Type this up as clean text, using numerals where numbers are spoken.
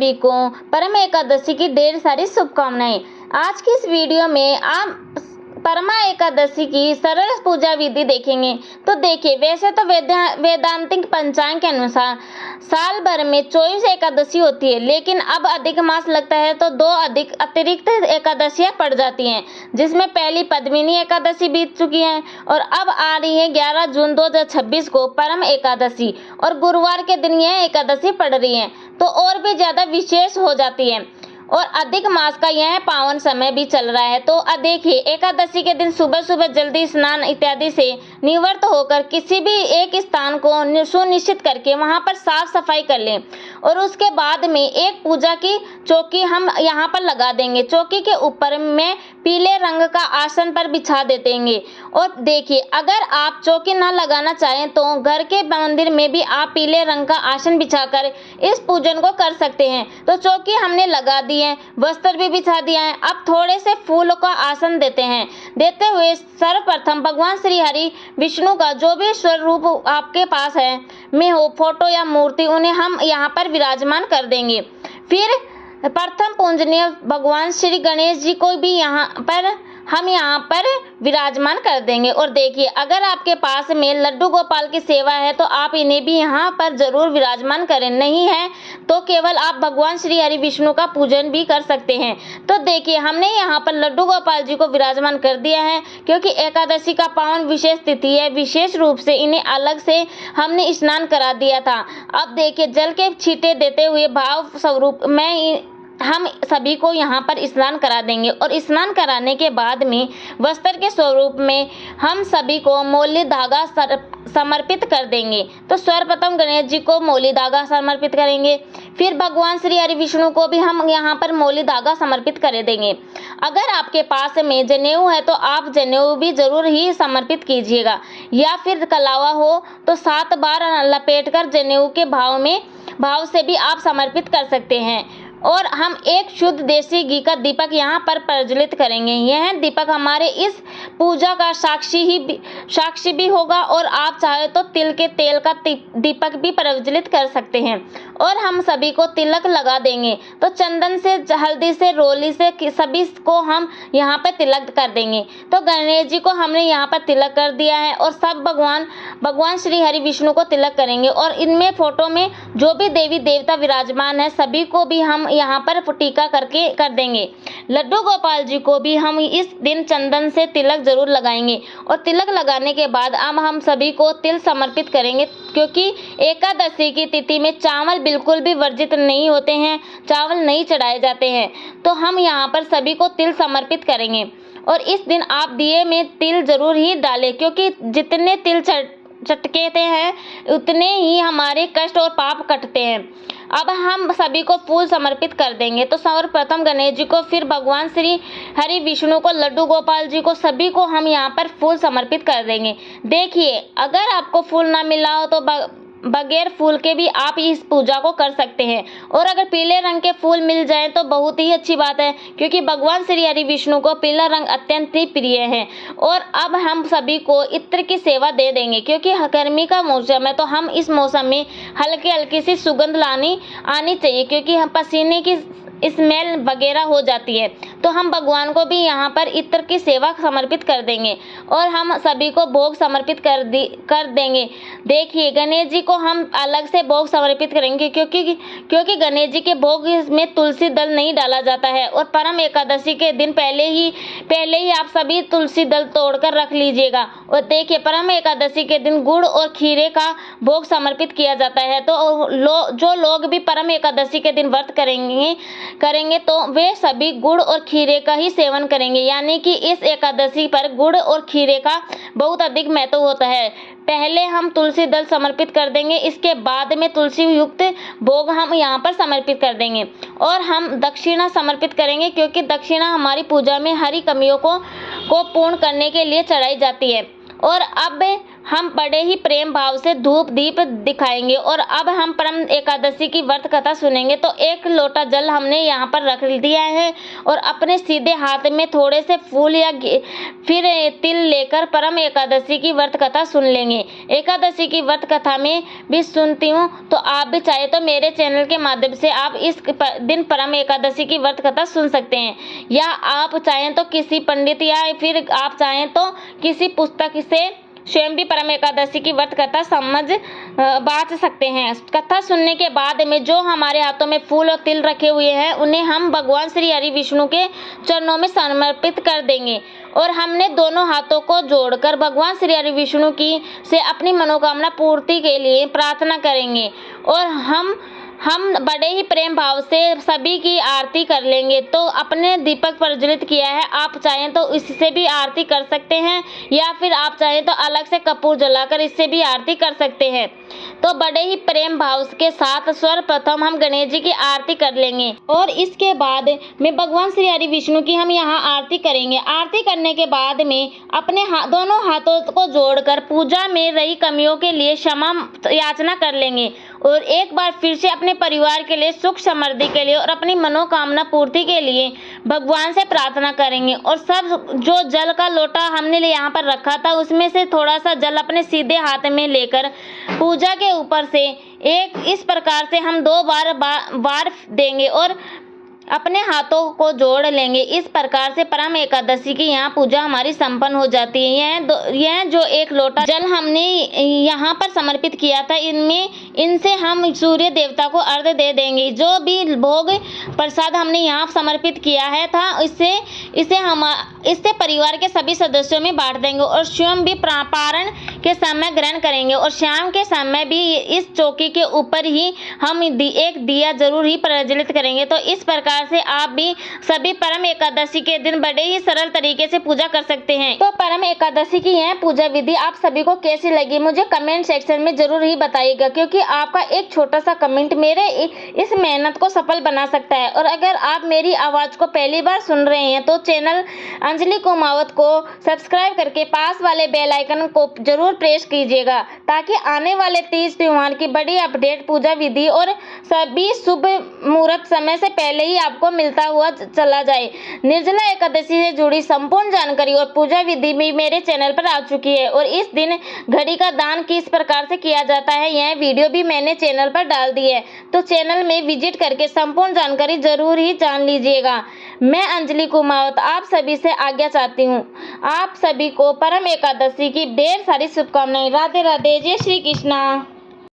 सभी को परम एकादशी की ढेर सारी शुभकामनाएं। आज की इस वीडियो में आप परमा एकादशी की सरल पूजा विधि देखेंगे। तो देखिए, वैसे तो वेदांतिक पंचांग के अनुसार साल भर में 24 एकादशी होती है, लेकिन अब अधिक मास लगता है तो 2 अतिरिक्त एकादशियां पड़ जाती हैं, जिसमें पहली पद्मिनी एकादशी बीत चुकी है और अब आ रही है 11 जून 2026 को परम एकादशी, और गुरुवार के दिन यह एकादशी पड़ रही है तो और भी ज्यादा विशेष हो जाती है। और अधिक मास का यह पावन समय भी चल रहा है। तो देखिए, एकादशी के दिन सुबह सुबह जल्दी स्नान इत्यादि से निवृत्त होकर किसी भी एक स्थान को सुनिश्चित करके वहां पर साफ सफाई कर लें और उसके बाद में एक पूजा की चौकी हम यहाँ पर लगा देंगे। चौकी के ऊपर में पीले रंग का आसन पर बिछा देंगे। और देखिए, अगर आप चौकी ना लगाना चाहें तो घर के मंदिर में भी आप पीले रंग का आसन बिछाकर इस पूजन को कर सकते हैं। तो चौकी हमने लगा दी है, वस्त्र भी बिछा दिया है। अब थोड़े से फूलों का आसन देते हुए सर्वप्रथम भगवान श्री हरि विष्णु का जो भी स्वरूप आपके पास है में हो, फोटो या मूर्ति, उन्हें हम यहाँ पर विराजमान कर देंगे। फिर प्रथम पूजनीय भगवान श्री गणेश जी को भी यहाँ पर विराजमान कर देंगे। और देखिए, अगर आपके पास में लड्डू गोपाल की सेवा है तो आप इन्हें भी यहाँ पर जरूर विराजमान करें, नहीं है तो केवल आप भगवान श्री हरि विष्णु का पूजन भी कर सकते हैं। तो देखिए, हमने यहाँ पर लड्डू गोपाल जी को विराजमान कर दिया है, क्योंकि एकादशी का पावन विशेष तिथि है। विशेष रूप से इन्हें अलग से हमने स्नान करा दिया था। अब देखिए, जल के छींटे देते हुए भाव स्वरूप में हम सभी को यहाँ पर स्नान करा देंगे और स्नान कराने के बाद में वस्त्र के स्वरूप में हम सभी को मौली धागा समर्पित कर देंगे। तो सर्वप्रथम गणेश जी को मौली धागा समर्पित करेंगे, फिर भगवान श्री हरि विष्णु को भी हम यहाँ पर मौली धागा समर्पित कर देंगे। अगर आपके पास में जनेऊ है तो आप जनेऊ भी जरूर ही समर्पित कीजिएगा, या फिर कलावा हो तो 7 बार लपेटकर जनेऊ के भाव से भी आप समर्पित कर सकते हैं। और हम एक शुद्ध देसी घी का दीपक यहाँ पर प्रज्वलित करेंगे। यह दीपक हमारे इस पूजा का साक्षी भी होगा, और आप चाहे तो तिल के तेल का दीपक भी प्रज्वलित कर सकते हैं। और हम सभी को तिलक लगा देंगे। तो चंदन से, हल्दी से, रोली से सभी को हम यहाँ पर तिलक कर देंगे। तो गणेश जी को हमने यहाँ पर तिलक कर दिया है और सब भगवान श्री हरि विष्णु को तिलक करेंगे। और इनमें फोटो में जो भी देवी देवता विराजमान है सभी को भी हम यहाँ पर टीका करके कर देंगे। लड्डू गोपाल जी को भी हम इस दिन चंदन से तिलक जरूर लगाएंगे। और तिलक लगाने के बाद अब हम सभी को तिल समर्पित करेंगे, क्योंकि एकादशी की तिथि में चावल बिल्कुल भी वर्जित नहीं होते हैं, चावल नहीं चढ़ाए जाते हैं। तो हम यहाँ पर सभी को तिल समर्पित करेंगे। और इस दिन आप दिए में तिल जरूर ही डालें, क्योंकि जितने तिल चटकेते हैं उतने ही हमारे कष्ट और पाप कटते हैं। अब हम सभी को फूल समर्पित कर देंगे। तो सर्वप्रथम गणेश जी को, फिर भगवान श्री हरि विष्णु को, लड्डू गोपाल जी को, सभी को हम यहाँ पर फूल समर्पित कर देंगे। देखिए, अगर आपको फूल ना मिला हो तो बगैर फूल के भी आप इस पूजा को कर सकते हैं। और अगर पीले रंग के फूल मिल जाए तो बहुत ही अच्छी बात है, क्योंकि भगवान श्री हरि विष्णु को पीला रंग अत्यंत ही प्रिय है। और अब हम सभी को इत्र की सेवा दे देंगे, क्योंकि गर्मी का मौसम है तो हम इस मौसम में हल्की सी सुगंध आनी चाहिए, क्योंकि हम पसीने की स्मेल वगैरह हो जाती है। तो हम भगवान को भी यहाँ पर इत्र की सेवा समर्पित कर देंगे और हम सभी को भोग समर्पित कर देंगे। देखिए, गणेश जी को हम अलग से भोग समर्पित करेंगे, क्योंकि गणेश जी के भोग में तुलसी दल नहीं डाला जाता है। और परम एकादशी के दिन पहले ही आप सभी तुलसी दल तोड़कर रख लीजिएगा। और देखिए, परम एकादशी के दिन गुड़ और खीरे का भोग समर्पित किया जाता है। तो जो लोग भी परम एकादशी के दिन व्रत करेंगे तो वे सभी गुड़ और खीरे का ही सेवन करेंगे, यानी कि इस एकादशी पर गुड़ और खीरे का बहुत अधिक महत्व होता है। पहले हम तुलसी दल समर्पित कर देंगे, इसके बाद में तुलसी युक्त भोग हम यहाँ पर समर्पित कर देंगे। और हम दक्षिणा समर्पित करेंगे, क्योंकि दक्षिणा हमारी पूजा में हरी कमियों को पूर्ण करने के लिए चढ़ाई जाती है। और अब हम बड़े ही प्रेम भाव से धूप दीप दिखाएंगे। और अब हम परम एकादशी की व्रत कथा सुनेंगे। तो 1 लोटा जल हमने यहाँ पर रख दिया है और अपने सीधे हाथ में थोड़े से फूल या फिर तिल लेकर परम एकादशी की व्रत कथा सुन लेंगे। एकादशी की व्रत कथा में भी सुनती हूँ, तो आप भी चाहे तो मेरे चैनल के माध्यम से आप इस दिन परम एकादशी की व्रत कथा सुन सकते हैं, या आप चाहें तो किसी पंडित या फिर आप चाहें तो किसी पुस्तक से स्वयं भी परम एकादशी की व्रत कथा समझ बाँच सकते हैं। कथा सुनने के बाद में जो हमारे हाथों में फूल और तिल रखे हुए हैं उन्हें हम भगवान श्री हरि विष्णु के चरणों में समर्पित कर देंगे। और हमने दोनों हाथों को जोड़कर भगवान श्री हरि विष्णु की से अपनी मनोकामना पूर्ति के लिए प्रार्थना करेंगे। और हम बड़े ही प्रेम भाव से सभी की आरती कर लेंगे। तो अपने दीपक प्रज्वलित किया है, आप चाहें तो इससे भी आरती कर सकते हैं, या फिर आप चाहें तो अलग से कपूर जलाकर इससे भी आरती कर सकते हैं। तो बड़े ही प्रेम भाव के साथ सर्वप्रथम हम गणेश जी की आरती कर लेंगे और इसके बाद में भगवान श्री हरि विष्णु की हम यहाँ आरती करेंगे। आरती करने के बाद में अपने दोनों हाथों को जोड़कर पूजा में रही कमियों के लिए क्षमा याचना कर लेंगे। और एक बार फिर से अपने परिवार के लिए, सुख समृद्धि के लिए और अपनी मनोकामना पूर्ति के लिए भगवान से प्रार्थना करेंगे। और सब जो जल का लोटा हमने यहाँ पर रखा था उसमें से थोड़ा सा जल अपने सीधे हाथ में लेकर पूजा के ऊपर से इस प्रकार से हम 2 बार देंगे और अपने हाथों को जोड़ लेंगे। इस प्रकार से परम एकादशी की यहाँ पूजा हमारी संपन्न हो जाती है। यह जो 1 लोटा जल हमने यहाँ पर समर्पित किया था, इनसे हम सूर्य देवता को अर्घ्य दे देंगे। जो भी भोग प्रसाद हमने यहाँ समर्पित किया है था इससे परिवार के सभी सदस्यों में बांट देंगे और स्वयं भी पारण के समय ग्रहण करेंगे। और शाम के समय भी इस चौकी के ऊपर ही हम एक दिया जरूर ही प्रज्वलित करेंगे। तो इस प्रकार से आप भी सभी परम एकादशी के दिन बड़े ही सरल तरीके से पूजा कर सकते हैं। तो परम एकादशी की यह पूजा विधि आप सभी को कैसी लगी मुझे कमेंट सेक्शन में जरूर ही बताइएगा, क्योंकि आपका एक छोटा सा कमेंट मेरे इस मेहनत को सफल बना सकता है। और अगर आप मेरी आवाज को पहली बार सुन रहे हैं तो चैनल अंजलि कुमावत को सब्सक्राइब करके पास वाले बेल आइकन को जरूर प्रेस कीजिएगा, ताकि आने वाले तीज त्योहार की बड़ी अपडेट, पूजा विधि और सभी शुभ मुहूर्त समय से पहले ही आपको मिलता हुआ चला जाए। निर्जला एकादशी से जुड़ी संपूर्ण जानकारी और पूजा विधि भी मेरे चैनल पर आ चुकी है। और इस दिन घड़ी का दान किस प्रकार से किया जाता है यह वीडियो भी मैंने चैनल पर डाल दी है, तो चैनल में विजिट करके संपूर्ण जानकारी जरूर ही जान लीजिएगा। मैं अंजलि कुमावत आप सभी से आज्ञा चाहती हूँ। आप सभी को परम एकादशी की ढेर सारी शुभकामनाएं। राधे राधे, जय श्री कृष्णा।